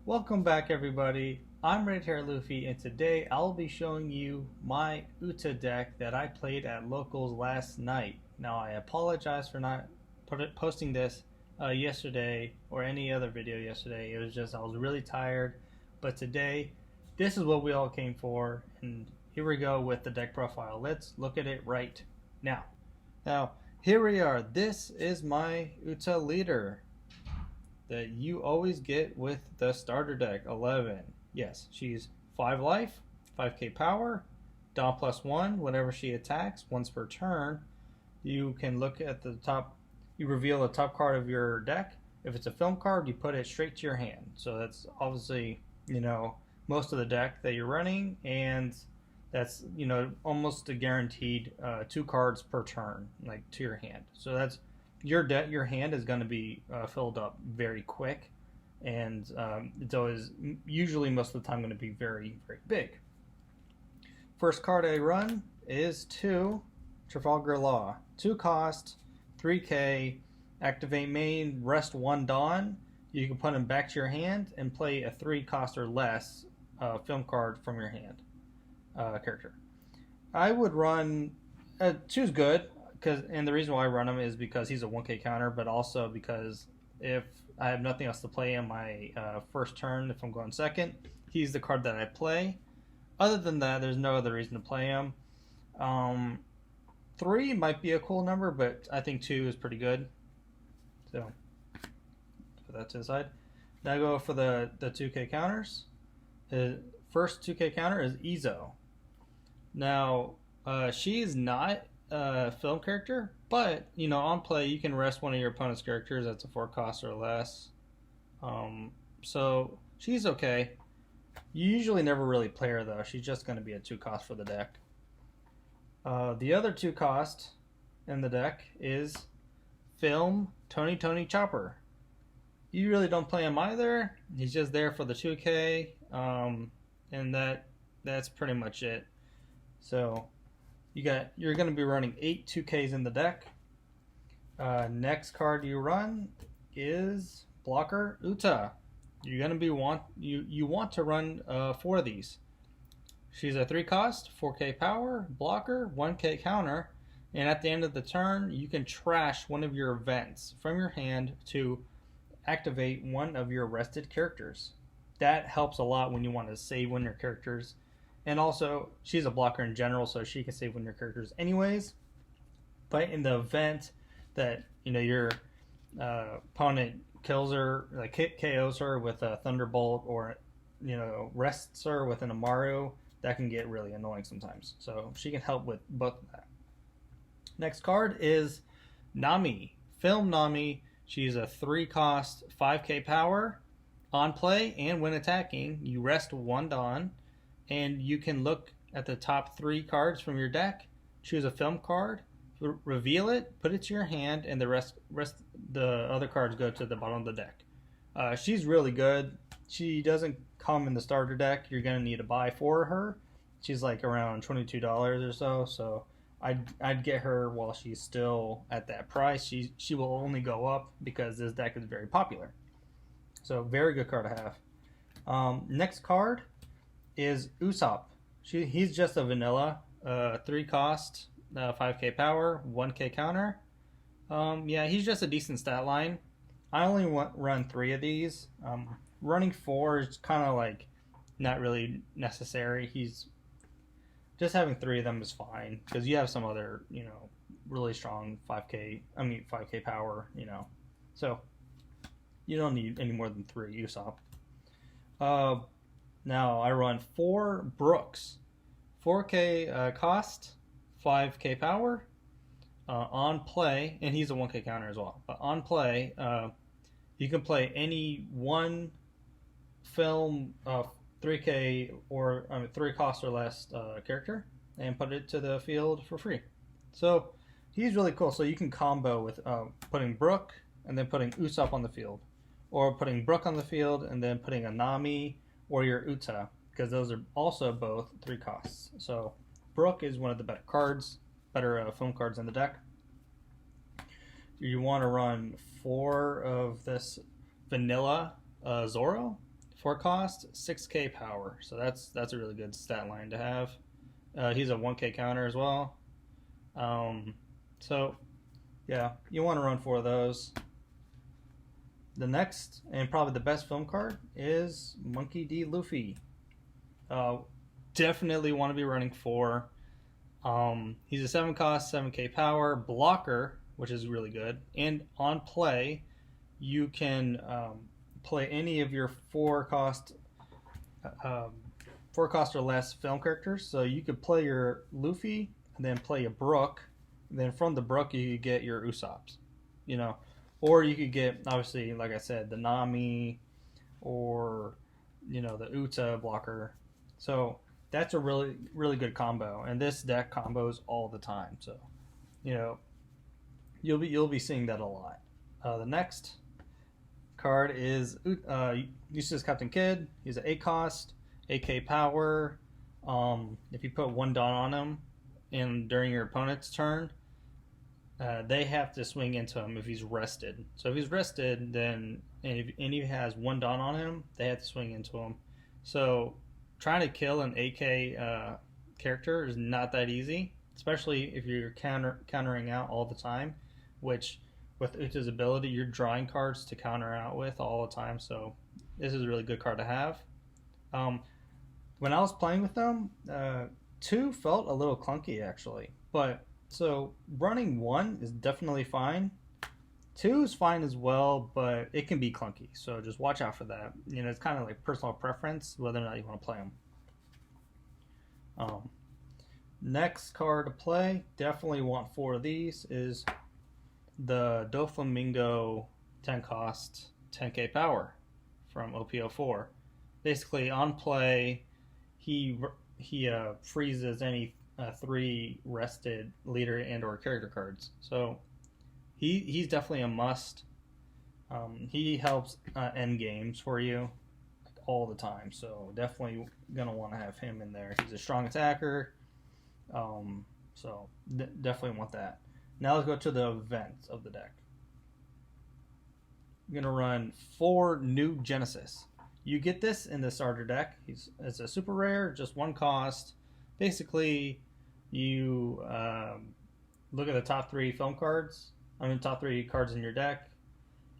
Welcome back everybody, I'm Red Hair Luffy and today I'll be showing you my Uta deck that I played at locals last night. Now I apologize for not posting this yesterday or any other video yesterday. It was just I was really tired, but today this is what we all came for, and here we go with the deck profile. Let's look at it right now. Now here we are, this is my Uta leader that you always get with the starter deck. 11. Yes, she's 5 life, 5k power, Dawn +1 whenever she attacks, once per turn. You can look at the top, you reveal the top card of your deck. If it's a film card, you put it straight to your hand. So that's obviously, most of the deck that you're running, and that's, almost a guaranteed 2 cards per turn, like to your hand. So that's your hand is going to be filled up very quick, and it's always usually most of the time going to be very big. First card I run is 2 Trafalgar Law, 2 cost, 3k, activate main, rest 1 Dawn. You can put him back to your hand and play a 3 cost or less film card from your hand character. I would run 2's good. And the reason why I run him is because he's a 1k counter, but also because if I have nothing else to play in my first turn, if I'm going second, he's the card that I play. Other than that, there's no other reason to play him. 3 might be a cool number, but I think 2 is pretty good. So put that to the side. Now I go for the 2k counters. His first 2k counter is Izo. Now she is not film character, but on play you can rest one of your opponent's characters that's a 4 cost or less, so she's okay. You usually never really play her though, she's just going to be a 2 cost for the deck. The other 2 cost in the deck is film Tony Chopper. You really don't play him either, he's just there for the 2k, and that's pretty much it. So you're going to be running 8 2Ks in the deck. Next card you run is Blocker Uta. You're going to be you want to run 4 of these. She's a 3 cost, 4k power, blocker, 1k counter, and at the end of the turn you can trash one of your events from your hand to activate one of your rested characters. That helps a lot when you want to save one of your characters. And also, she's a blocker in general, so she can save one of your characters anyways. But in the event that your opponent kills her, like KOs her with a Thunderbolt, or rests her with an Amaru, that can get really annoying sometimes. So she can help with both of that. Next card is Nami, Film Nami. She's a 3 cost, 5k power. On play and when attacking, you rest 1 Dawn. And you can look at the top 3 cards from your deck, choose a film card, reveal it, put it to your hand, and the other cards go to the bottom of the deck. She's really good. She doesn't come in the starter deck. You're gonna need to buy for her. She's like around $22 or so. So I'd get her while she's still at that price. She will only go up because this deck is very popular. So very good card to have. Next card is Usopp. He's just a vanilla 3 cost, 5k power, 1k counter. Yeah, he's just a decent stat line. I only run 3 of these. Running 4 is kind of like not really necessary. He's just having 3 of them is fine because you have some other really strong 5k power, so you don't need any more than 3 Usopp. Now I run 4 Brooks, 4k cost, 5k power. On play, and he's a 1k counter as well, but on play you can play any 1 film 3k or 3 cost or less character and put it to the field for free. So he's really cool. So you can combo with putting Brook and then putting Usopp on the field, or putting Brook on the field and then putting a Nami or your Uta, because those are also both 3 costs. So Brook is one of the better film cards in the deck. You want to run 4 of this vanilla Zoro, 4 cost, 6k power. So that's a really good stat line to have. He's a 1k counter as well. So yeah, you want to run 4 of those. The next and probably the best film card is Monkey D. Luffy. Definitely want to be running 4. He's a 7 cost, 7k power blocker, which is really good. And on play, you can play any of your 4 cost or less film characters. So you could play your Luffy and then play a Brook. And then from the Brook, you could get your Usops. You know, or you could get, obviously, like I said, the Nami or, you know, the Uta blocker. So that's a really, really good combo. And this deck combos all the time. So, you know, you'll be seeing that a lot. The next card is Eustace Captain Kidd. He's an 8 cost, 8k power. If you put 1 Dawn on him and during your opponent's turn, they have to swing into him if he's rested. So if he's rested, then and he has 1 Dawn on him, they have to swing into him. So trying to kill an 8k character is not that easy, especially if you're countering out all the time, which with Uta's ability, you're drawing cards to counter out with all the time. So this is a really good card to have. When I was playing with them, 2 felt a little clunky actually, but so running 1 is definitely fine. 2 is fine as well, but it can be clunky. So just watch out for that. You know, it's kind of like personal preference whether or not you want to play them. Next card to play, definitely want 4 of these, is the Doflamingo 10 cost, 10k power from OP04. Basically, on play, he freezes any 3 rested leader and or character cards. So he's definitely a must. He helps end games for you all the time. So definitely gonna want to have him in there. He's a strong attacker. So definitely want that. Now let's go to the events of the deck. I'm gonna run 4 new Genesis. You get this in the starter deck. It's a super rare, just 1 cost. Basically, you look at the top 3 film cards. Top 3 cards in your deck.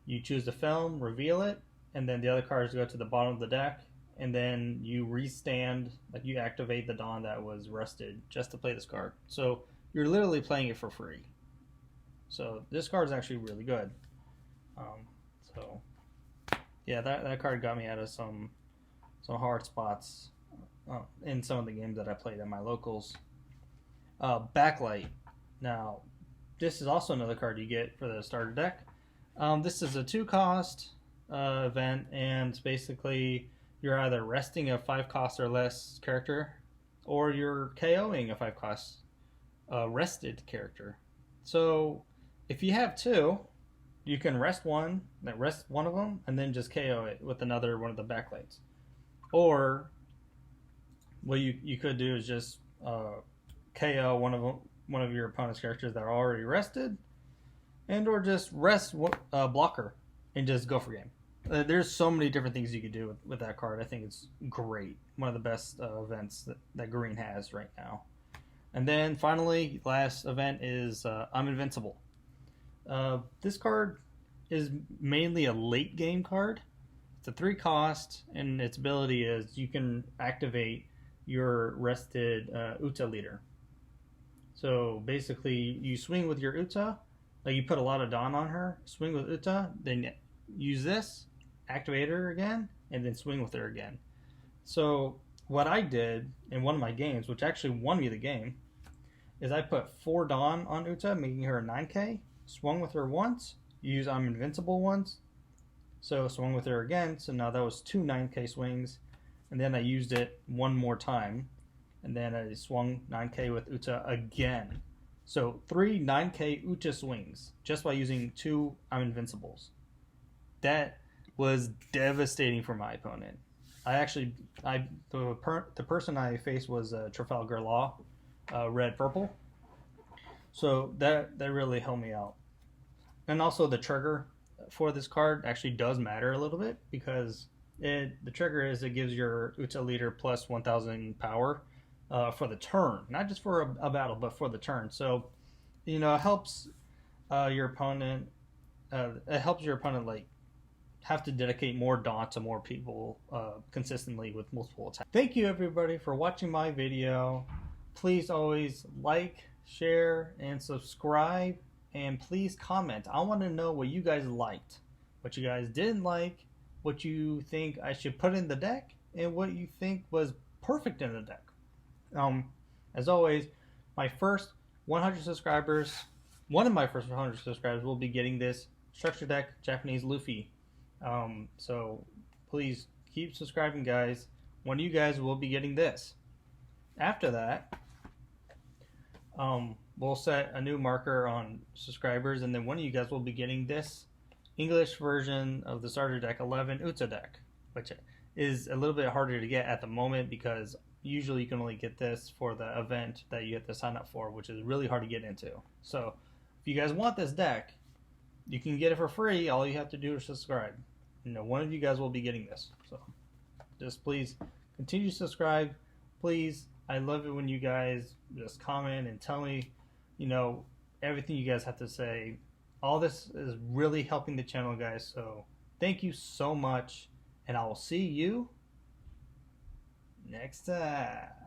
You choose the film, reveal it, and then the other cards go to the bottom of the deck. And then you restand, like you activate the Dawn that was rusted just to play this card. So you're literally playing it for free. So this card is actually really good. So yeah, that card got me out of some hard spots in some of the games that I played at my locals. Backlight. Now, this is also another card you get for the starter deck. This is a 2 cost event, and basically you're either resting a 5 cost or less character, or you're KOing a 5 cost rested character. So if you have 2, you can rest one of them, and then just KO it with another one of the backlights. Or what you could do is just KO one of your opponent's characters that are already rested, and or just rest blocker and just go for game. There's so many different things you could do with that card. I think it's great. One of the best events that Green has right now. And then finally, last event is I'm Invincible. This card is mainly a late game card. It's a 3 cost, and its ability is you can activate your rested Uta leader. So basically, you swing with your Uta, like you put a lot of Dawn on her, swing with Uta, then use this, activate her again, and then swing with her again. So what I did in one of my games, which actually won me the game, is I put 4 Dawn on Uta, making her a 9k, swung with her once, use I'm Invincible once, so swung with her again, so now that was 2 9k swings, and then I used it one more time, and then I swung 9k with Uta again. So 3 9k Uta swings, just by using 2 I'm Invincibles. That was devastating for my opponent. The person I faced was Trafalgar Law, red purple. So that really helped me out. And also the trigger for this card actually does matter a little bit, because The trigger is it gives your Uta leader plus 1,000 power for the turn, not just for a battle, but for the turn. So, it helps your opponent. It helps your opponent like have to dedicate more dot to more people consistently with multiple attacks. Thank you everybody for watching my video. Please always like, share, and subscribe, and please comment. I want to know what you guys liked, what you guys didn't like, what you think I should put in the deck, and what you think was perfect in the deck. As always, my first 100 subscribers, one of my first 100 subscribers will be getting this structure deck Japanese Luffy. So please keep subscribing, guys. One of you guys will be getting this. After that, we'll set a new marker on subscribers, and then one of you guys will be getting this English version of the starter deck 11 Uta Deck, which is a little bit harder to get at the moment because usually you can only get this for the event that you have to sign up for, which is really hard to get into. So if you guys want this deck, you can get it for free. All you have to do is subscribe. One of you guys will be getting this. So just please continue to subscribe. Please, I love it when you guys just comment and tell me, everything you guys have to say. All this is really helping the channel, guys. So thank you so much, and I will see you next time.